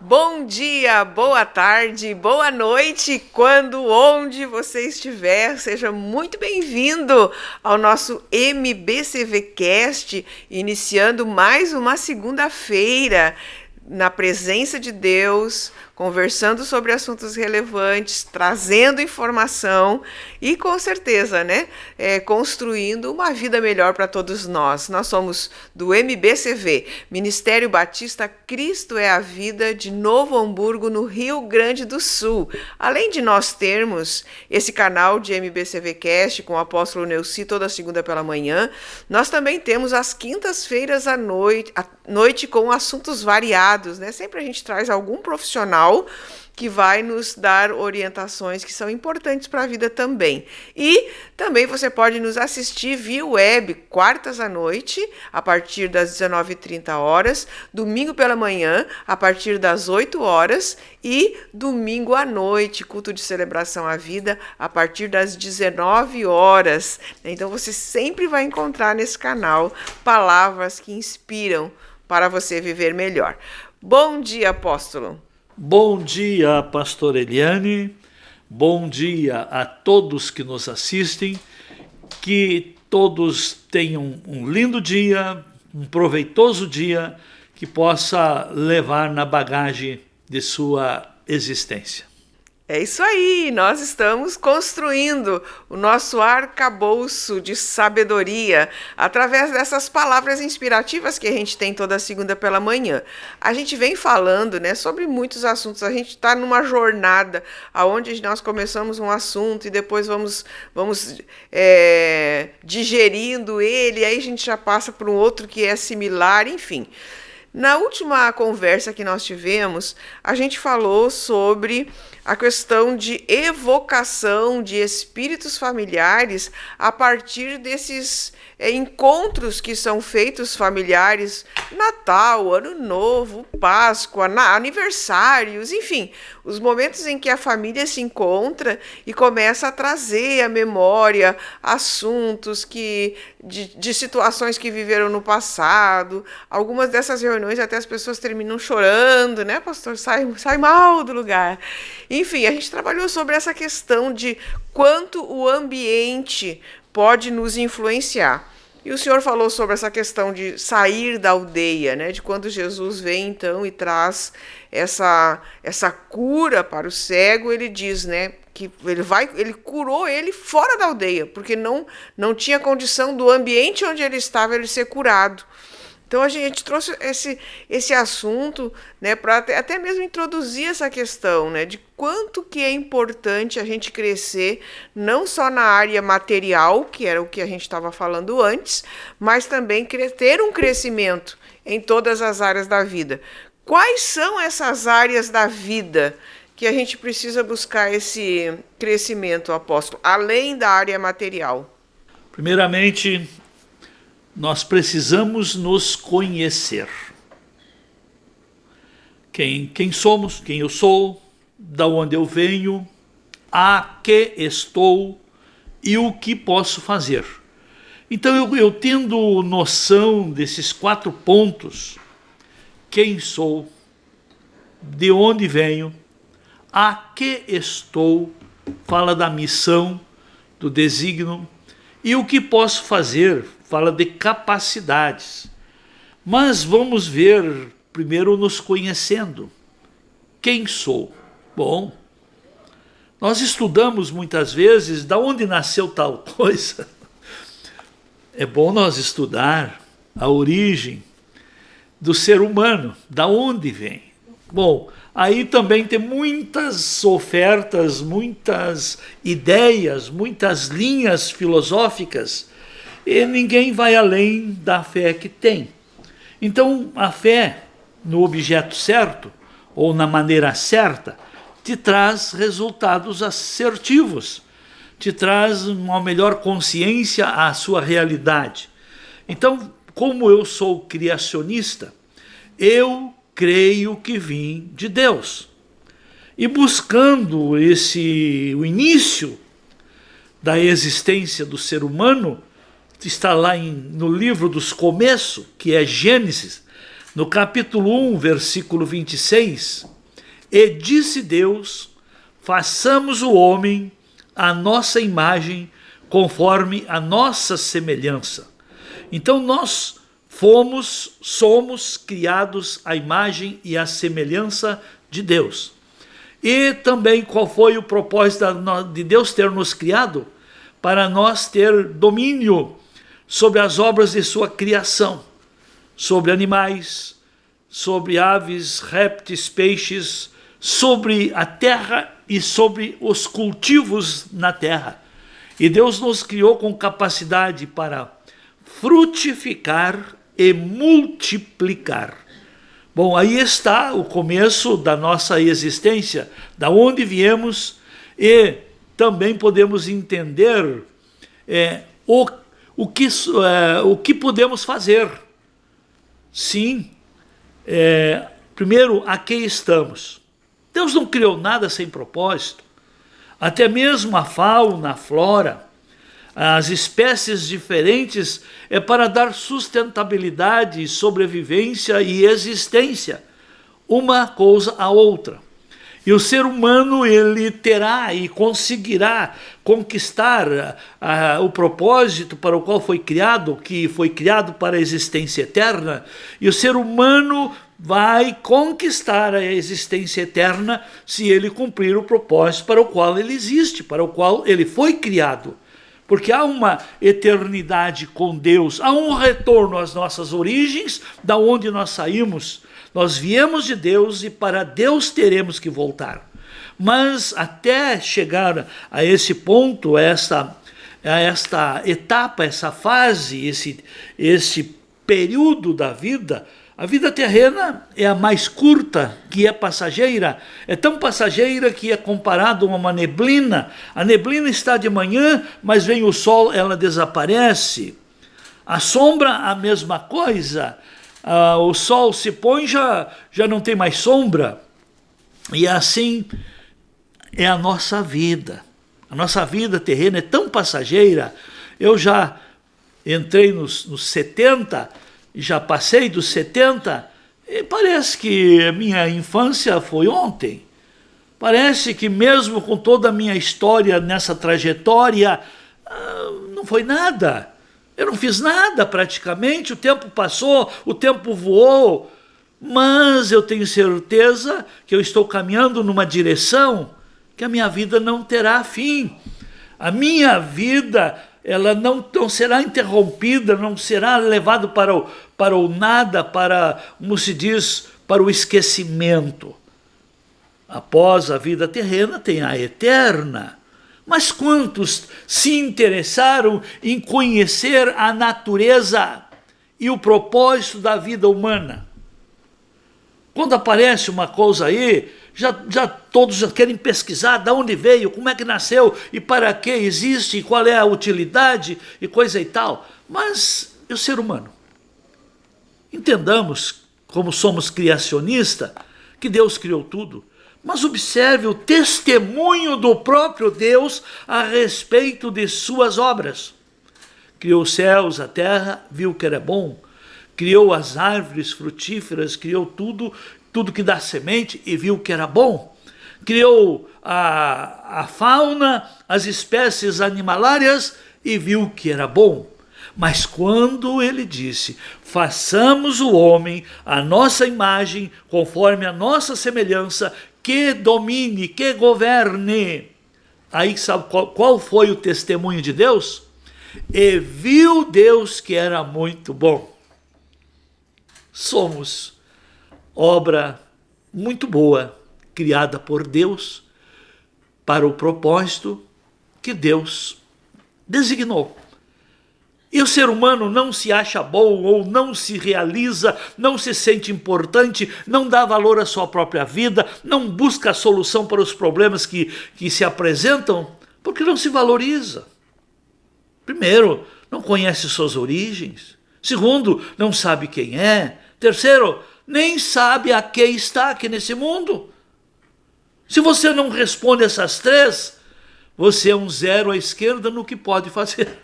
Bom dia, boa tarde, boa noite, onde você estiver, seja muito bem-vindo ao nosso MBCVcast, iniciando mais uma segunda-feira na presença de Deus, conversando sobre assuntos relevantes, trazendo informação e, com certeza, construindo uma vida melhor para todos nós. Nós somos do MBCV, Ministério Batista Cristo é a Vida, de Novo Hamburgo, no Rio Grande do Sul. Além de nós termos esse canal de MBCVcast com o apóstolo Neuci toda segunda pela manhã, nós também temos às quintas-feiras à noite com assuntos variados, né? Sempre a gente traz algum profissional que vai nos dar orientações que são importantes para a vida também. E também você pode nos assistir via web, quartas à noite, a partir das 19h30, domingo pela manhã, a partir das 8 horas, e domingo à noite, culto de celebração à vida, a partir das 19 horas. Então você sempre vai encontrar nesse canal palavras que inspiram para você viver melhor. Bom dia, apóstolo. Bom dia, pastor Eliane, bom dia a todos que nos assistem, que todos tenham um lindo dia, um proveitoso dia, que possa levar na bagagem de sua existência. É isso aí, nós estamos construindo o nosso arcabouço de sabedoria através dessas palavras inspirativas que a gente tem toda segunda pela manhã. A gente vem falando, sobre muitos assuntos, a gente está numa jornada onde nós começamos um assunto e depois vamos digerindo ele, aí a gente já passa para um outro que é similar, enfim. Na última conversa que nós tivemos, a gente falou sobre a questão de evocação de espíritos familiares a partir desses encontros que são feitos familiares, Natal, Ano Novo, Páscoa, aniversários, enfim, os momentos em que a família se encontra e começa a trazer à memória assuntos de situações que viveram no passado. Algumas dessas reuniões até as pessoas terminam chorando, né, pastor? Sai mal do lugar. Enfim, a gente trabalhou sobre essa questão de quanto o ambiente pode nos influenciar. E o senhor falou sobre essa questão de sair da aldeia, de quando Jesus vem então e traz essa cura para o cego, ele diz, que ele curou ele fora da aldeia, porque não tinha condição do ambiente onde ele estava ele ser curado. Então a gente trouxe esse assunto, para até mesmo introduzir essa questão, de quanto que é importante a gente crescer, não só na área material, que era o que a gente estava falando antes, mas também ter um crescimento em todas as áreas da vida. Quais são essas áreas da vida que a gente precisa buscar esse crescimento, apóstolo, além da área material? Primeiramente, nós precisamos nos conhecer. Quem somos, quem eu sou, da onde eu venho, a que estou e o que posso fazer. Então eu tendo noção desses 4 pontos, quem sou, de onde venho, a que estou, fala da missão, do desígnio, e o que posso fazer, fala de capacidades. Mas vamos ver primeiro nos conhecendo. Quem sou? Bom, nós estudamos muitas vezes de onde nasceu tal coisa. É bom nós estudar a origem do ser humano, da onde vem. Bom, aí também tem muitas ofertas, muitas ideias, muitas linhas filosóficas, e ninguém vai além da fé que tem. Então, a fé no objeto certo, ou na maneira certa, te traz resultados assertivos, te traz uma melhor consciência à sua realidade. Então, como eu sou criacionista, eu creio que vim de Deus. E buscando o início da existência do ser humano, está lá no livro dos começos, que é Gênesis, no capítulo 1, versículo 26, E disse Deus, façamos o homem à nossa imagem, conforme a nossa semelhança. Então nós somos criados à imagem e à semelhança de Deus. E também qual foi o propósito de Deus ter nos criado? Para nós ter domínio sobre as obras de sua criação, sobre animais, sobre aves, répteis, peixes, sobre a terra e sobre os cultivos na terra. E Deus nos criou com capacidade para frutificar e multiplicar. Bom, aí está o começo da nossa existência, da onde viemos, e também podemos entender o que podemos fazer. Sim, primeiro, a que estamos? Deus não criou nada sem propósito. Até mesmo a fauna, a flora, as espécies diferentes é para dar sustentabilidade, sobrevivência e existência, uma coisa à outra. E o ser humano, ele terá e conseguirá conquistar o propósito para o qual foi criado, que foi criado para a existência eterna, e o ser humano vai conquistar a existência eterna se ele cumprir o propósito para o qual ele existe, para o qual ele foi criado. Porque há uma eternidade com Deus, há um retorno às nossas origens, da onde nós saímos. Nós viemos de Deus e para Deus teremos que voltar. Mas até chegar a esse ponto, a esta etapa, essa fase, esse período da vida, a vida terrena é a mais curta, que é passageira. É tão passageira que é comparado a uma neblina. A neblina está de manhã, mas vem o sol, ela desaparece. A sombra, a mesma coisa. O sol se põe, já não tem mais sombra. E assim é a nossa vida. A nossa vida terrena é tão passageira. Eu já entrei nos 70, já passei dos 70, e parece que a minha infância foi ontem. Parece que mesmo com toda a minha história nessa trajetória, não foi nada. Eu não fiz nada praticamente, o tempo passou, o tempo voou, mas eu tenho certeza que eu estou caminhando numa direção que a minha vida não terá fim. A minha vida, ela não será interrompida, não será levada para o nada, como se diz, para o esquecimento. Após a vida terrena tem a eterna. Mas quantos se interessaram em conhecer a natureza e o propósito da vida humana? Quando aparece uma coisa aí, todos já querem pesquisar de onde veio, como é que nasceu e para que existe, e qual é a utilidade e coisa e tal. Mas e o ser humano? Entendamos, como somos criacionistas, que Deus criou tudo. Mas observe o testemunho do próprio Deus a respeito de suas obras. Criou os céus, a terra, viu que era bom. Criou as árvores frutíferas, criou tudo que dá semente e viu que era bom. Criou a fauna, as espécies animalárias e viu que era bom. Mas quando ele disse, façamos o homem à nossa imagem, conforme a nossa semelhança, que domine, que governe. Aí sabe qual foi o testemunho de Deus? E viu Deus que era muito bom. Somos obra muito boa, criada por Deus, para o propósito que Deus designou. E o ser humano não se acha bom, ou não se realiza, não se sente importante, não dá valor à sua própria vida, não busca a solução para os problemas que se apresentam, porque não se valoriza. Primeiro, não conhece suas origens. Segundo, não sabe quem é. Terceiro, nem sabe a que está aqui nesse mundo. Se você não responde essas três, você é um zero à esquerda no que pode fazer.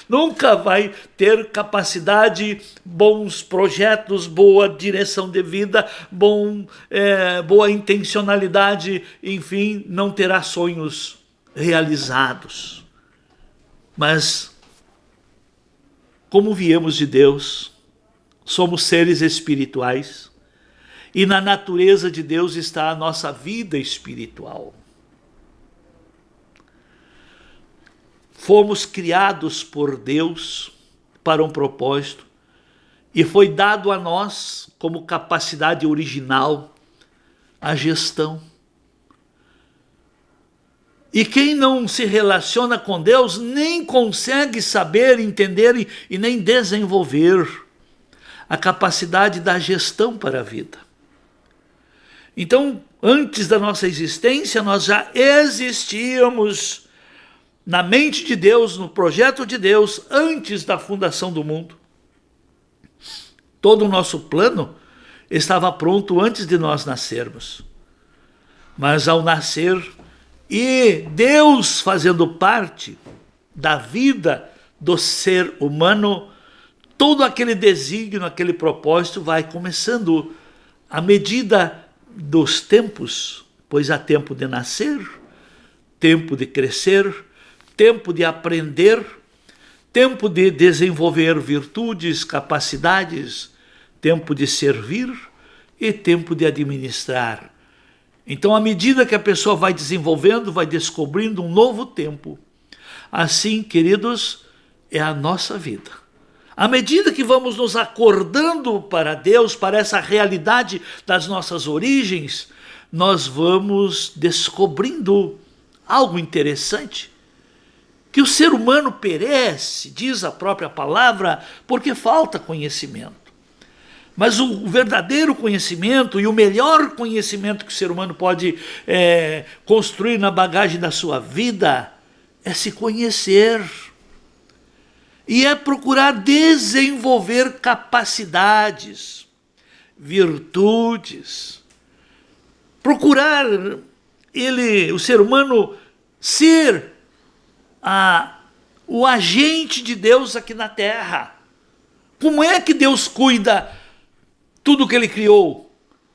nunca vai ter capacidade, bons projetos, boa direção de vida, boa intencionalidade, enfim, não terá sonhos realizados. Mas, como viemos de Deus, somos seres espirituais, e na natureza de Deus está a nossa vida espiritual. Fomos criados por Deus para um propósito, e foi dado a nós, como capacidade original, a gestão. E quem não se relaciona com Deus nem consegue saber, entender e nem desenvolver a capacidade da gestão para a vida. Então, antes da nossa existência, nós já existíamos na mente de Deus, no projeto de Deus, antes da fundação do mundo. Todo o nosso plano estava pronto antes de nós nascermos. Mas ao nascer, e Deus fazendo parte da vida do ser humano, todo aquele desígnio, aquele propósito vai começando à medida dos tempos, pois há tempo de nascer, tempo de crescer, tempo de aprender, tempo de desenvolver virtudes, capacidades, tempo de servir e tempo de administrar. Então, à medida que a pessoa vai desenvolvendo, vai descobrindo um novo tempo. Assim, queridos, é a nossa vida. À medida que vamos nos acordando para Deus, para essa realidade das nossas origens, nós vamos descobrindo algo interessante. Que o ser humano perece, diz a própria palavra, porque falta conhecimento. Mas o verdadeiro conhecimento e o melhor conhecimento que o ser humano pode construir na bagagem da sua vida é se conhecer. E é procurar desenvolver capacidades, virtudes. Procurar o ser humano, ser o agente de Deus aqui na terra. Como é que Deus cuida tudo que ele criou?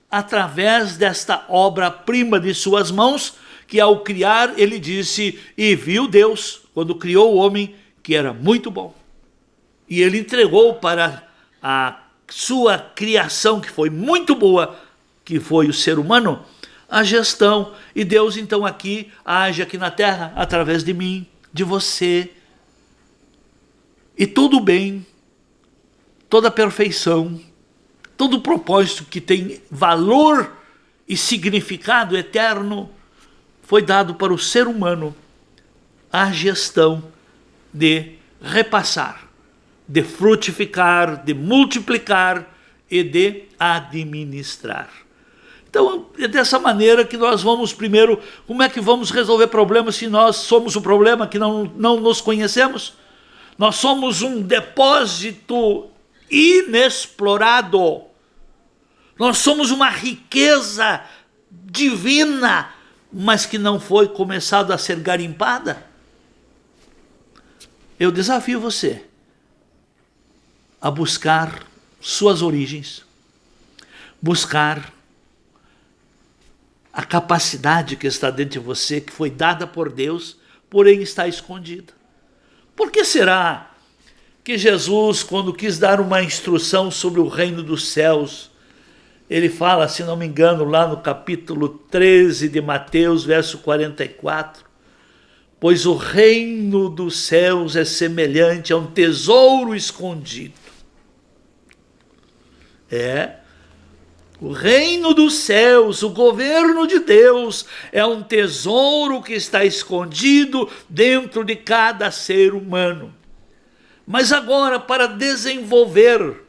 Através desta obra-prima de suas mãos, que ao criar ele disse, e viu Deus, quando criou o homem, que era muito bom. E ele entregou para a sua criação, que foi muito boa, que foi o ser humano, a gestão. E Deus então aqui age aqui na terra, através de mim, de você. E todo o bem, toda a perfeição, todo o propósito que tem valor e significado eterno, foi dado para o ser humano a gestão de repassar, de frutificar, de multiplicar e de administrar. Então, é dessa maneira que nós vamos primeiro, como é que vamos resolver problemas se nós somos o problema que não nos conhecemos? Nós somos um depósito inexplorado. Nós somos uma riqueza divina, mas que não foi começado a ser garimpada. Eu desafio você a buscar suas origens, buscar a capacidade que está dentro de você, que foi dada por Deus, porém está escondida. Por que será que Jesus, quando quis dar uma instrução sobre o reino dos céus, ele fala, se não me engano, lá no capítulo 13 de Mateus, verso 44, pois o reino dos céus é semelhante a um tesouro escondido. O reino dos céus, o governo de Deus, é um tesouro que está escondido dentro de cada ser humano. Mas agora, para desenvolver,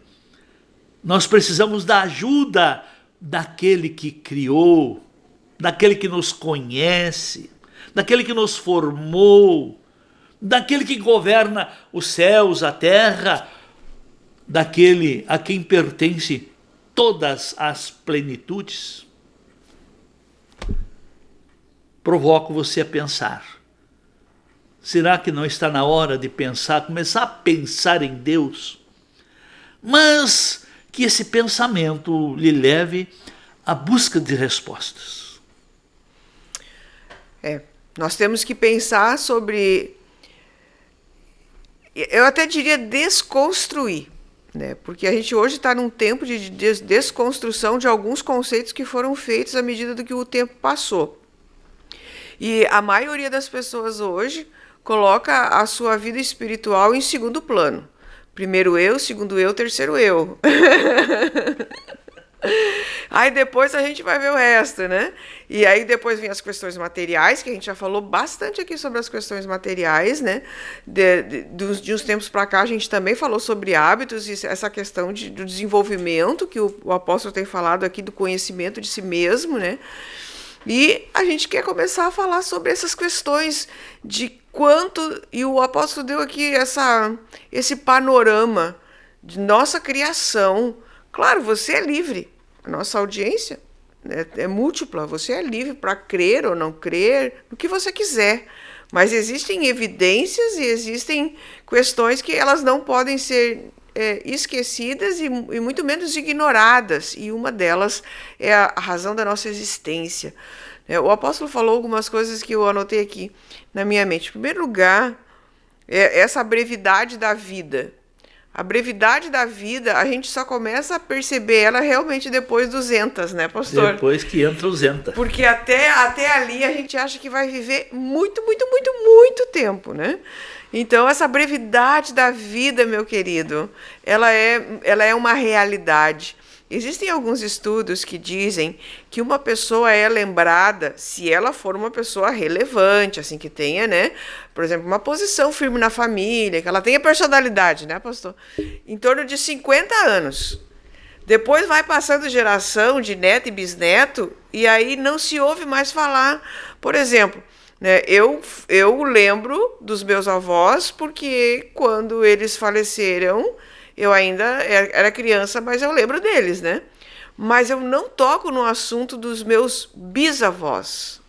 nós precisamos da ajuda daquele que criou, daquele que nos conhece, daquele que nos formou, daquele que governa os céus, a terra, daquele a quem pertence todas as plenitudes. Provoco você a pensar, Será que não está na hora de pensar, começar a pensar em Deus? Mas que esse pensamento lhe leve à busca de respostas. Nós temos que pensar sobre, eu até diria desconstruir, né? Porque a gente hoje está num tempo de desconstrução de alguns conceitos que foram feitos à medida do que o tempo passou. E a maioria das pessoas hoje coloca a sua vida espiritual em segundo plano. Primeiro eu, segundo eu, terceiro eu. Aí depois a gente vai ver o resto, né? E aí depois vem as questões materiais, que a gente já falou bastante aqui sobre as questões materiais, né? De uns tempos para cá a gente também falou sobre hábitos e essa questão do desenvolvimento, que o apóstolo tem falado aqui, do conhecimento de si mesmo, né? E a gente quer começar a falar sobre essas questões de quanto... E o apóstolo deu aqui esse panorama de nossa criação. Claro, você é livre. A nossa audiência é múltipla. Você é livre para crer ou não crer, no que você quiser. Mas existem evidências e existem questões que elas não podem ser esquecidas e muito menos ignoradas. E uma delas é a razão da nossa existência. O apóstolo falou algumas coisas que eu anotei aqui na minha mente. Em primeiro lugar, essa brevidade da vida. A brevidade da vida, a gente só começa a perceber ela realmente depois dos entas, né, pastor? Depois que entra os enta. Porque até ali a gente acha que vai viver muito, muito, muito, muito tempo, né? Então, essa brevidade da vida, meu querido, ela é uma realidade. Existem alguns estudos que dizem que uma pessoa é lembrada se ela for uma pessoa relevante, assim, que tenha, né, por exemplo, uma posição firme na família, que ela tenha personalidade, né, pastor? Em torno de 50 anos. Depois vai passando geração de neto e bisneto e aí não se ouve mais falar. Por exemplo, né, eu lembro dos meus avós porque quando eles faleceram... Eu ainda era criança, mas eu lembro deles, né? Mas eu não toco no assunto dos meus bisavós,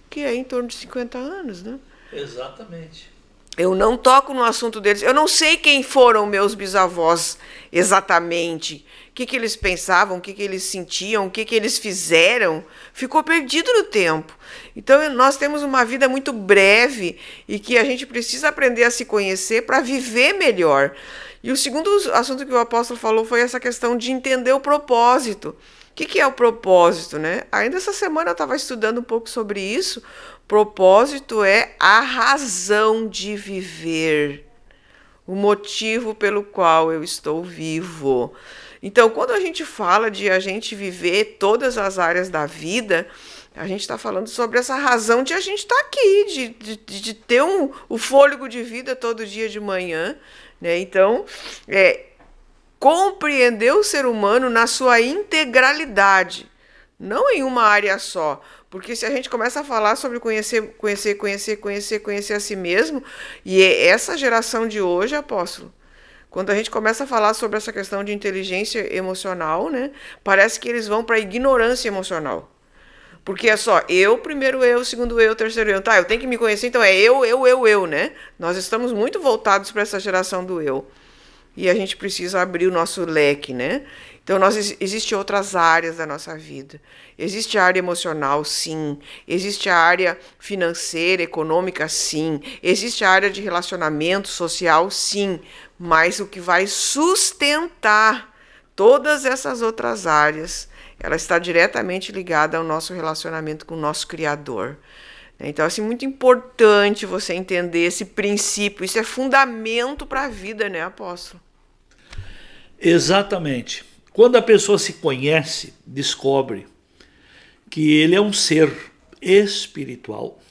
que é em torno de 50 anos, né? Exatamente. Eu não toco no assunto deles. Eu não sei quem foram meus bisavós exatamente. O que eles pensavam, o que eles sentiam, o que eles fizeram. Ficou perdido no tempo. Então, nós temos uma vida muito breve e que a gente precisa aprender a se conhecer para viver melhor. E o segundo assunto que o apóstolo falou foi essa questão de entender o propósito. O que é o propósito, né? Ainda essa semana eu estava estudando um pouco sobre isso. Propósito é a razão de viver, o motivo pelo qual eu estou vivo. Então, quando a gente fala de a gente viver todas as áreas da vida, a gente está falando sobre essa razão de a gente estar aqui, de ter o fôlego de vida todo dia de manhã, né? Então, compreender o ser humano na sua integralidade, não em uma área só. Porque se a gente começa a falar sobre conhecer a si mesmo, e essa geração de hoje, apóstolo, quando a gente começa a falar sobre essa questão de inteligência emocional, né, parece que eles vão para a ignorância emocional. Porque é só eu, primeiro eu, segundo eu, terceiro eu. Tá, eu tenho que me conhecer, então é eu, né? Nós estamos muito voltados para essa geração do eu. E a gente precisa abrir o nosso leque, né? Então, existem outras áreas da nossa vida. Existe a área emocional, sim. Existe a área financeira, econômica, sim. Existe a área de relacionamento social, sim. Mas o que vai sustentar todas essas outras áreas, ela está diretamente ligada ao nosso relacionamento com o nosso Criador. Então, assim, muito importante você entender esse princípio. Isso é fundamento para a vida, né, apóstolo? Exatamente. Quando a pessoa se conhece, descobre que ele é um ser espiritual,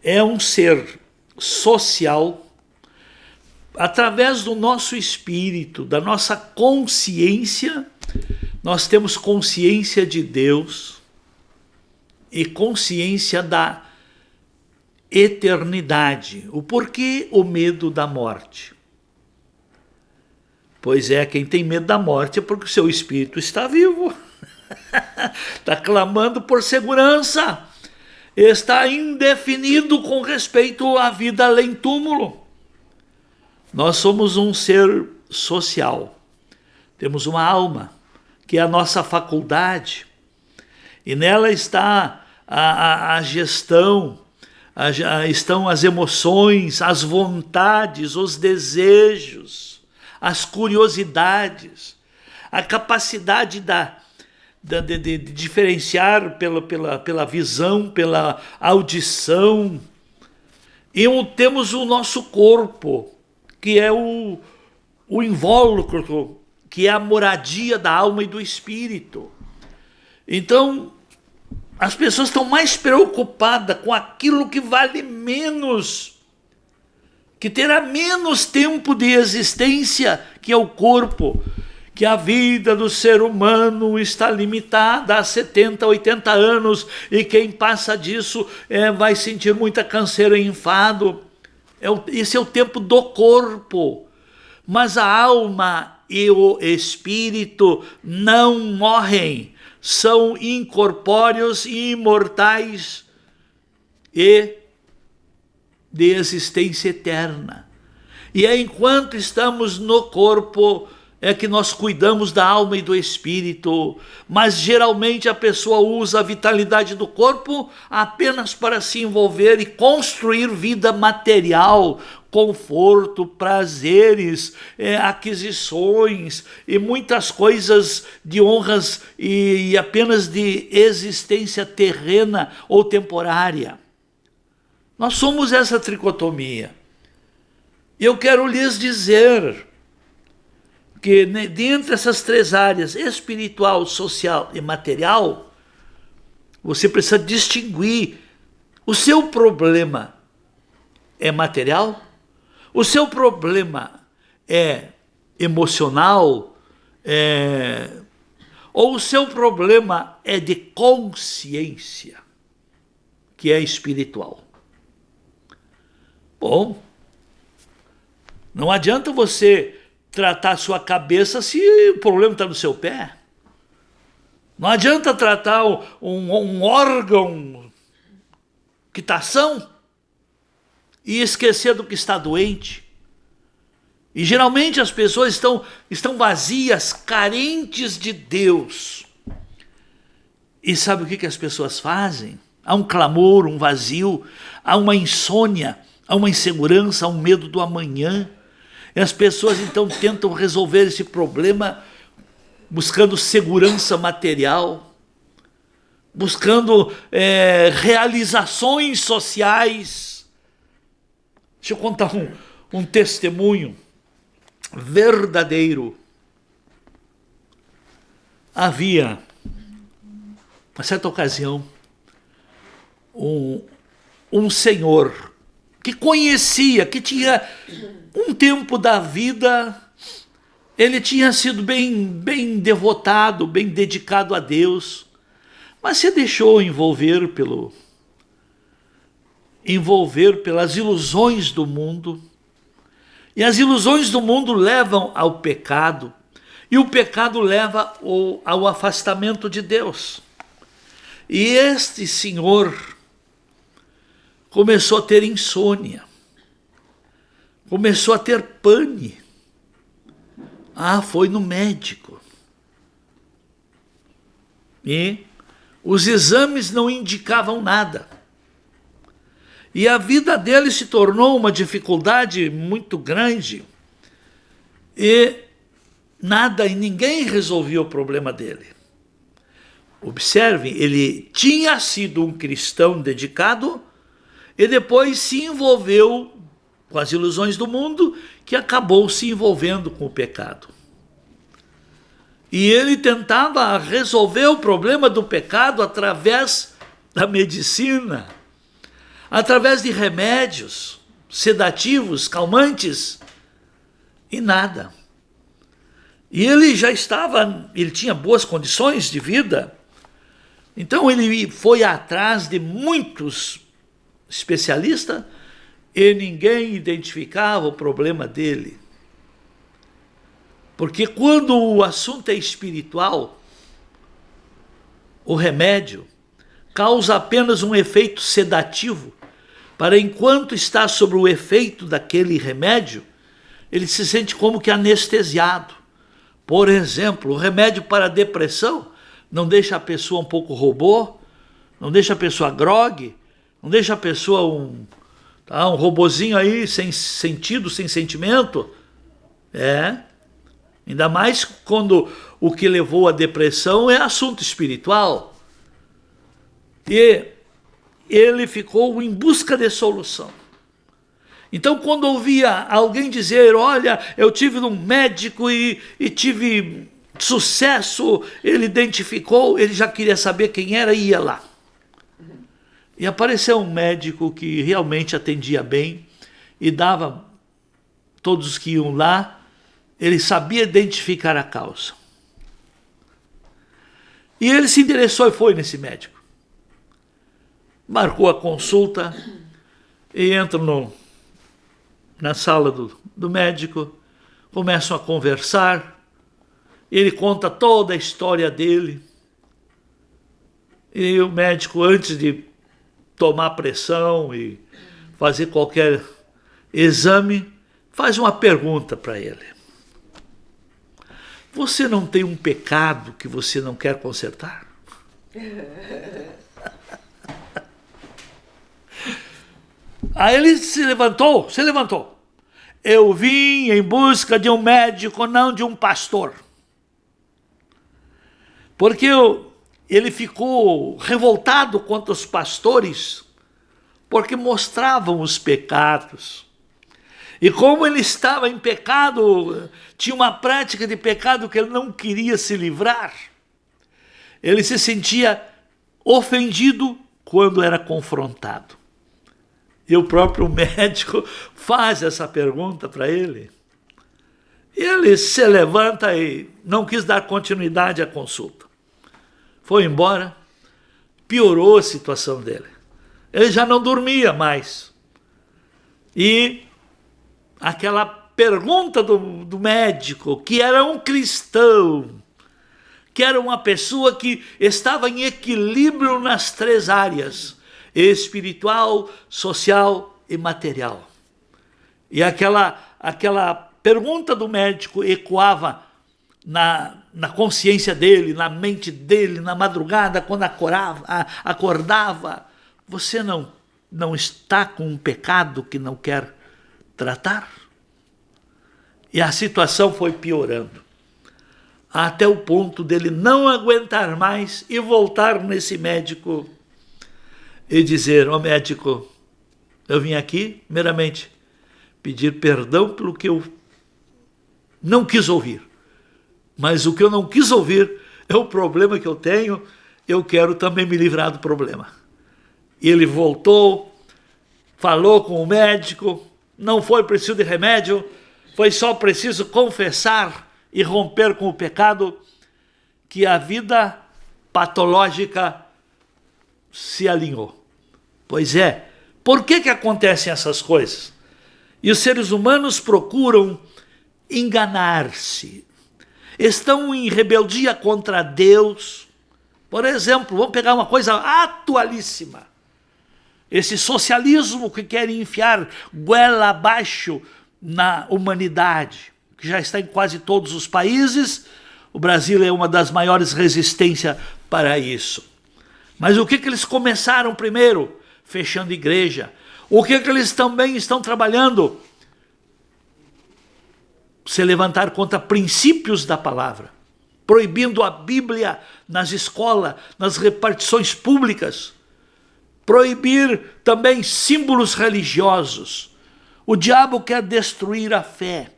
é um ser social, através do nosso espírito, da nossa consciência, nós temos consciência de Deus e consciência da eternidade. O porquê o medo da morte? Pois é, quem tem medo da morte é porque o seu espírito está vivo. Está clamando por segurança. está indefinido com respeito à vida além túmulo. Nós somos um ser social, temos uma alma, que é a nossa faculdade, e nela está a gestão, estão as emoções, as vontades, os desejos, as curiosidades, a capacidade de diferenciar pela visão, pela audição. E temos o nosso corpo, que é o invólucro, que é a moradia da alma e do espírito. Então, as pessoas estão mais preocupadas com aquilo que vale menos, que terá menos tempo de existência, que é o corpo, que a vida do ser humano está limitada a 70, 80 anos, e quem passa disso vai sentir muita canseira e enfado. Esse é o tempo do corpo, mas a alma e o espírito não morrem, são incorpóreos e imortais e de existência eterna. E é enquanto estamos no corpo é que nós cuidamos da alma e do espírito, mas geralmente a pessoa usa a vitalidade do corpo apenas para se envolver e construir vida material, conforto, prazeres, aquisições e muitas coisas de honras e apenas de existência terrena ou temporária. Nós somos essa tricotomia. Eu quero lhes dizer que dentre essas três áreas, espiritual, social e material, você precisa distinguir. O seu problema é material? O seu problema é emocional? Ou o seu problema é de consciência, que é espiritual? Bom, não adianta você tratar a sua cabeça se o problema está no seu pé. Não adianta tratar um órgão que está são e esquecer do que está doente. E geralmente as pessoas estão vazias, carentes de Deus. E sabe o que as pessoas fazem? Há um clamor, um vazio, há uma insônia, há uma insegurança, há um medo do amanhã. E as pessoas então tentam resolver esse problema buscando segurança material, buscando realizações sociais. Deixa eu contar um testemunho verdadeiro. Havia, uma certa ocasião, um senhor que conhecia, que tinha um tempo da vida, ele tinha sido bem devotado, bem dedicado a Deus, mas se deixou envolver pelas ilusões do mundo, e as ilusões do mundo levam ao pecado, e o pecado leva ao afastamento de Deus. E este senhor começou a ter insônia, começou a ter pane. Foi no médico. E os exames não indicavam nada. E a vida dele se tornou uma dificuldade muito grande. E nada e ninguém resolvia o problema dele. Observem, ele tinha sido um cristão dedicado e depois se envolveu com as ilusões do mundo, que acabou se envolvendo com o pecado. E ele tentava resolver o problema do pecado através da medicina, através de remédios sedativos, calmantes, e nada. E ele ele tinha boas condições de vida, então ele foi atrás de muitos especialistas, e ninguém identificava o problema dele. Porque quando o assunto é espiritual, o remédio causa apenas um efeito sedativo, para enquanto está sob o efeito daquele remédio, ele se sente como que anestesiado. Por exemplo, o remédio para a depressão não deixa a pessoa um pouco robô, não deixa a pessoa grogue, não deixa a pessoa um robozinho aí sem sentido, sem sentimento. Ainda mais quando o que levou à depressão é assunto espiritual. E ele ficou em busca de solução. Então, quando ouvia alguém dizer, olha, eu tive um médico e tive sucesso, ele identificou, ele já queria saber quem era e ia lá. E apareceu um médico que realmente atendia bem e dava, todos os que iam lá, ele sabia identificar a causa. E ele se interessou e foi nesse médico. Marcou a consulta e entra na sala do médico, começam a conversar, ele conta toda a história dele, e o médico, antes de tomar pressão e fazer qualquer exame, faz uma pergunta para ele. Você não tem um pecado que você não quer consertar? Aí ele se levantou. Eu vim em busca de um médico, não de um pastor. Porque ele ficou revoltado contra os pastores, porque mostravam os pecados. E como ele estava em pecado, tinha uma prática de pecado que ele não queria se livrar, ele se sentia ofendido quando era confrontado. E o próprio médico faz essa pergunta para ele. E ele se levanta e não quis dar continuidade à consulta. Foi embora, piorou a situação dele. Ele já não dormia mais. E aquela pergunta do médico, que era um cristão, que era uma pessoa que estava em equilíbrio nas três áreas, espiritual, social e material. E aquela pergunta do médico ecoava na consciência dele, na mente dele, na madrugada, quando acordava. Você não está com um pecado que não quer tratar? E a situação foi piorando, até o ponto dele não aguentar mais e voltar nesse médico e dizer, médico, eu vim aqui meramente pedir perdão pelo que eu não quis ouvir, mas o que eu não quis ouvir é o problema que eu tenho, eu quero também me livrar do problema. E ele voltou, falou com o médico, não foi preciso de remédio, foi só preciso confessar e romper com o pecado, que a vida patológica se alinhou. Pois é, por que acontecem essas coisas? E os seres humanos procuram enganar-se, estão em rebeldia contra Deus. Por exemplo, vamos pegar uma coisa atualíssima, esse socialismo que quer enfiar goela abaixo na humanidade, que já está em quase todos os países. O Brasil é uma das maiores resistências para isso. Mas o que eles começaram primeiro? Fechando igreja. O que eles também estão trabalhando? Se levantar contra princípios da palavra, proibindo a Bíblia nas escolas, nas repartições públicas, proibir também símbolos religiosos. O diabo quer destruir a fé,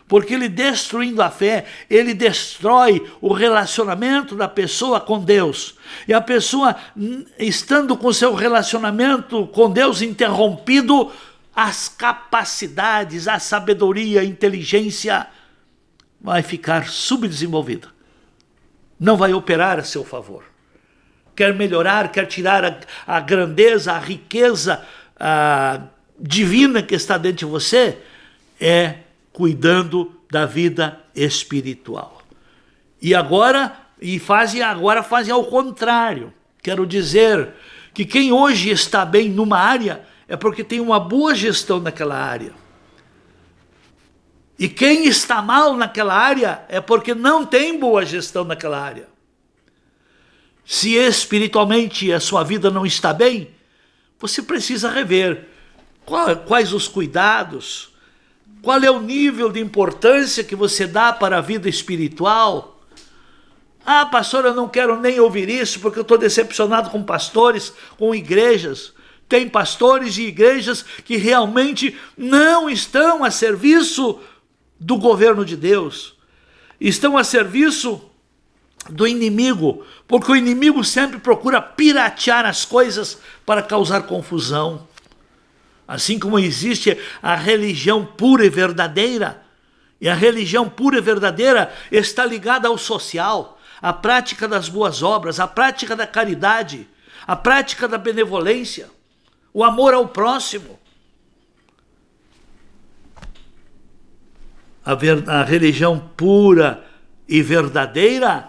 porque ele destruindo a fé, ele destrói o relacionamento da pessoa com Deus. E a pessoa, estando com seu relacionamento com Deus interrompido, as capacidades, a sabedoria, a inteligência vai ficar subdesenvolvida. Não vai operar a seu favor. Quer melhorar, quer tirar a grandeza, a riqueza divina que está dentro de você, cuidando da vida espiritual. E agora fazem ao contrário. Quero dizer que quem hoje está bem numa área é porque tem uma boa gestão naquela área. E quem está mal naquela área é porque não tem boa gestão naquela área. Se espiritualmente a sua vida não está bem, você precisa rever quais os cuidados, qual é o nível de importância que você dá para a vida espiritual. Ah, pastor, eu não quero nem ouvir isso porque eu estou decepcionado com pastores, com igrejas. Tem pastores e igrejas que realmente não estão a serviço do governo de Deus. Estão a serviço do inimigo, porque o inimigo sempre procura piratear as coisas para causar confusão. Assim como existe a religião pura e verdadeira, e a religião pura e verdadeira está ligada ao social, à prática das boas obras, à prática da caridade, à prática da benevolência, o amor ao próximo. A religião pura e verdadeira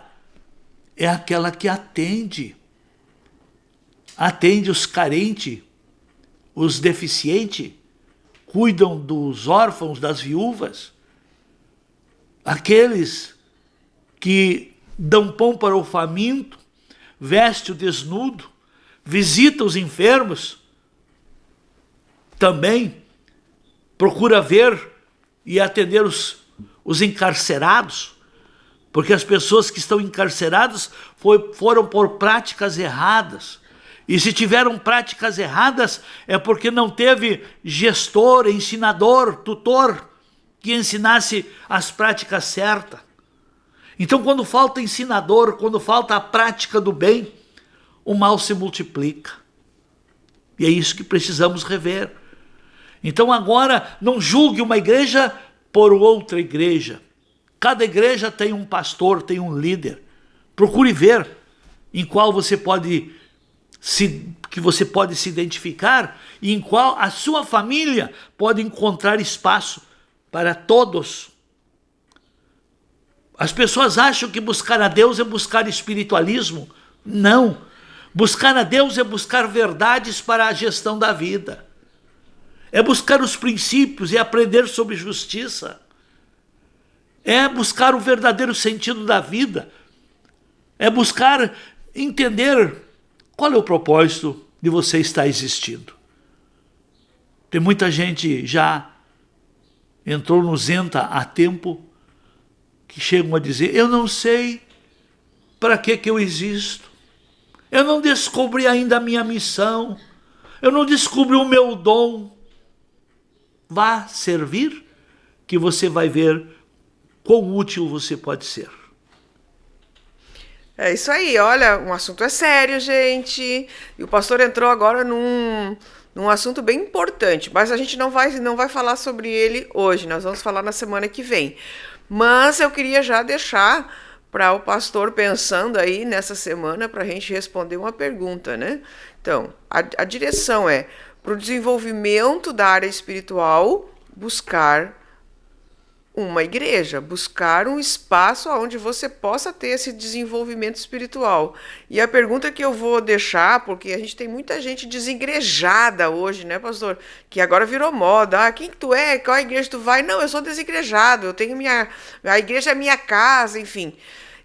é aquela que atende os carentes, os deficientes, cuidam dos órfãos, das viúvas, aqueles que dão pão para o faminto, veste o desnudo, visita os enfermos, também procura ver e atender os encarcerados, porque as pessoas que estão encarceradas foram por práticas erradas. E se tiveram práticas erradas, é porque não teve gestor, ensinador, tutor, que ensinasse as práticas certas. Então, quando falta ensinador, quando falta a prática do bem, o mal se multiplica. E é isso que precisamos rever. Então, agora, não julgue uma igreja por outra igreja. Cada igreja tem um pastor, tem um líder. Procure ver em qual você pode se identificar e em qual a sua família pode encontrar espaço para todos. As pessoas acham que buscar a Deus é buscar espiritualismo. Não. Buscar a Deus é buscar verdades para a gestão da vida. É buscar os princípios e aprender sobre justiça. É buscar o verdadeiro sentido da vida. É buscar entender qual é o propósito de você estar existindo. Tem muita gente já entrou no Zenta há tempo que chegam a dizer, eu não sei para que eu existo. Eu não descobri ainda a minha missão. Eu não descobri o meu dom. Vá servir que você vai ver quão útil você pode ser. É isso aí, olha, um assunto é sério, gente. E o pastor entrou agora num assunto bem importante, mas a gente não vai falar sobre ele hoje, nós vamos falar na semana que vem. Mas eu queria já deixar para o pastor pensando aí nessa semana para a gente responder uma pergunta, né? Então, a direção é para o desenvolvimento da área espiritual, buscar uma igreja, buscar um espaço onde você possa ter esse desenvolvimento espiritual. E a pergunta que eu vou deixar, porque a gente tem muita gente desigrejada hoje, né, pastor? Que agora virou moda. Ah, quem que tu é? Qual igreja tu vai? Não, eu sou desigrejado, eu tenho a igreja é minha casa, enfim.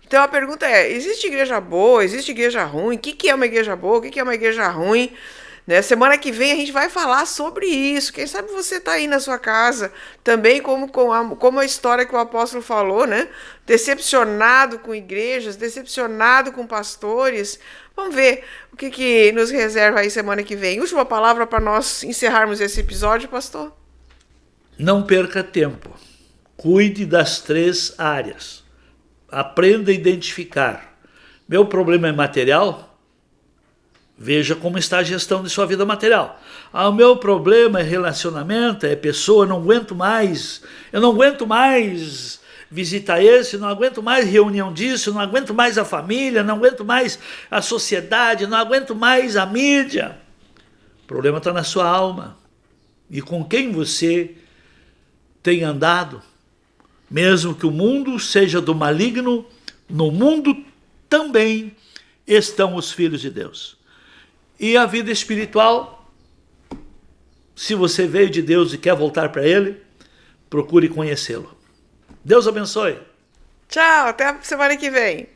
Então a pergunta é, existe igreja boa, existe igreja ruim? O que é uma igreja boa, o que é uma igreja ruim? Né? Semana que vem a gente vai falar sobre isso. Quem sabe você está aí na sua casa também, como a história que o apóstolo falou, né? Decepcionado com igrejas, decepcionado com pastores. Vamos ver o que nos reserva aí semana que vem. Última palavra para nós encerrarmos esse episódio, pastor? Não perca tempo. Cuide das 3 áreas. Aprenda a identificar. Meu problema é material? Veja como está a gestão de sua vida material. O meu problema é relacionamento, é pessoa, eu não aguento mais visitar esse, não aguento mais reunião disso, não aguento mais a família, não aguento mais a sociedade, não aguento mais a mídia. O problema está na sua alma. E com quem você tem andado, mesmo que o mundo seja do maligno, no mundo também estão os filhos de Deus. E a vida espiritual, se você veio de Deus e quer voltar para Ele, procure conhecê-lo. Deus abençoe. Tchau, até a semana que vem.